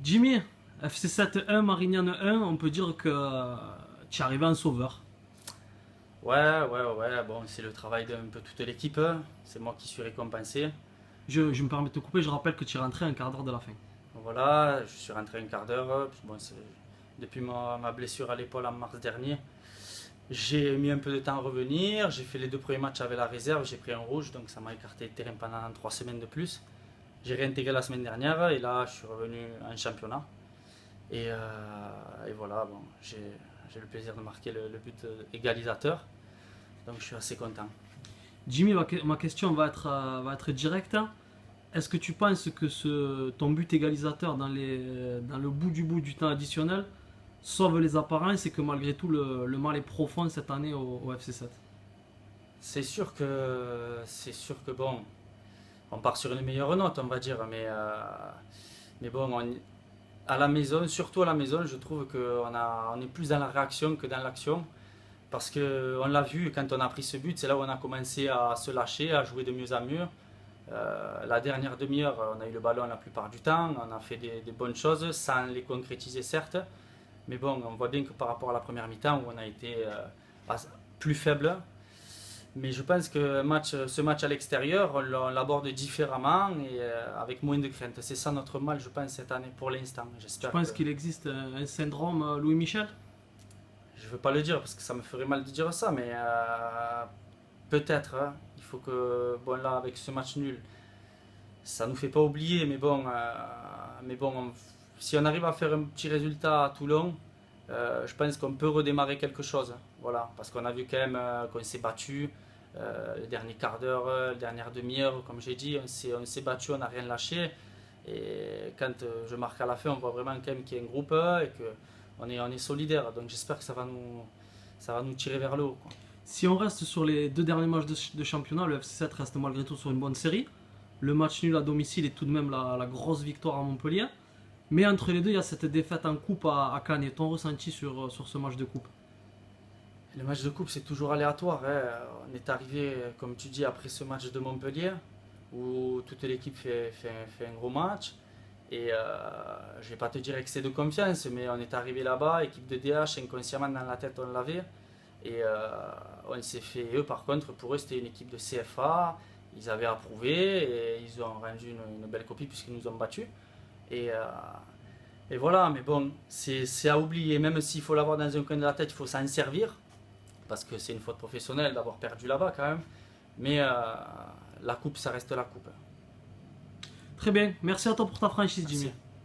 Jimmy, FC7 1, Marignane 1, on peut dire que tu es arrivé en sauveur. Ouais, bon, c'est le travail d'un peu toute l'équipe, hein. C'est moi qui suis récompensé. Je me permets de te couper, je rappelle que tu es rentré un quart d'heure de la fin. Voilà, je suis rentré un quart d'heure. Puis bon, depuis ma blessure à l'épaule en mars dernier, j'ai mis un peu de temps à revenir. J'ai fait les deux premiers matchs avec la réserve, j'ai pris un rouge, donc ça m'a écarté le terrain pendant 3 semaines de plus. J'ai réintégré la semaine dernière et là, je suis revenu en championnat. Et voilà, bon, j'ai le plaisir de marquer le but égalisateur, donc je suis assez content. Jimmy, ma question va être directe. Est-ce que tu penses que ton but égalisateur dans le bout du temps additionnel sauve les apparences et que malgré tout le mal est profond cette année au FC7? C'est sûr que bon, on part sur une meilleure note, on va dire, mais bon, à la maison, surtout à la maison, je trouve qu'on est plus dans la réaction que dans l'action. Parce qu'on l'a vu, quand on a pris ce but, c'est là où on a commencé à se lâcher, à jouer de mieux en mieux. La dernière demi-heure, on a eu le ballon la plupart du temps, on a fait des bonnes choses, sans les concrétiser certes. Mais bon, on voit bien que par rapport à la première mi-temps, où on a été plus faible. Mais je pense que ce match à l'extérieur, on l'aborde différemment et avec moins de crainte. C'est ça notre mal, je pense, cette année pour l'instant. Tu J'espère que. penses qu'il existe un syndrome Louis Michel? Je ne veux pas le dire parce que ça me ferait mal de dire ça, mais peut-être. Hein. Il faut que, bon, là, avec ce match nul, ça ne nous fait pas oublier, mais bon, si on arrive à faire un petit résultat à Toulon, je pense qu'on peut redémarrer quelque chose. Voilà, parce qu'on a vu quand même qu'on s'est battu le dernier quart d'heure, la dernière demi-heure, comme j'ai dit, on s'est battu, on n'a rien lâché. Et quand je marque à la fin, on voit vraiment quand même qu'il y a un groupe et qu'on est solidaire. Donc j'espère que ça va nous tirer vers le haut, quoi. Si on reste sur les deux derniers matchs de championnat, le FC7 reste malgré tout sur une bonne série. Le match nul à domicile est tout de même la grosse victoire à Montpellier. Mais entre les deux, il y a cette défaite en coupe à Cannes. Et ton ressenti sur ce match de coupe? Le match de coupe, c'est toujours aléatoire, hein. On est arrivé, comme tu dis, après ce match de Montpellier, où toute l'équipe fait un gros match. Et je ne vais pas te dire excès de confiance, mais on est arrivé là-bas, équipe de DH, inconsciemment dans la tête on l'avait. Et on s'est fait, eux par contre, pour eux c'était une équipe de CFA, ils avaient approuvé et ils ont rendu une belle copie puisqu'ils nous ont battus. Et, euh, et voilà, mais bon, c'est à oublier, même s'il faut l'avoir dans un coin de la tête, il faut s'en servir, parce que c'est une faute professionnelle d'avoir perdu là-bas quand même. Mais la coupe, ça reste la coupe. Très bien, merci à toi pour ta franchise, Jimmy. Merci.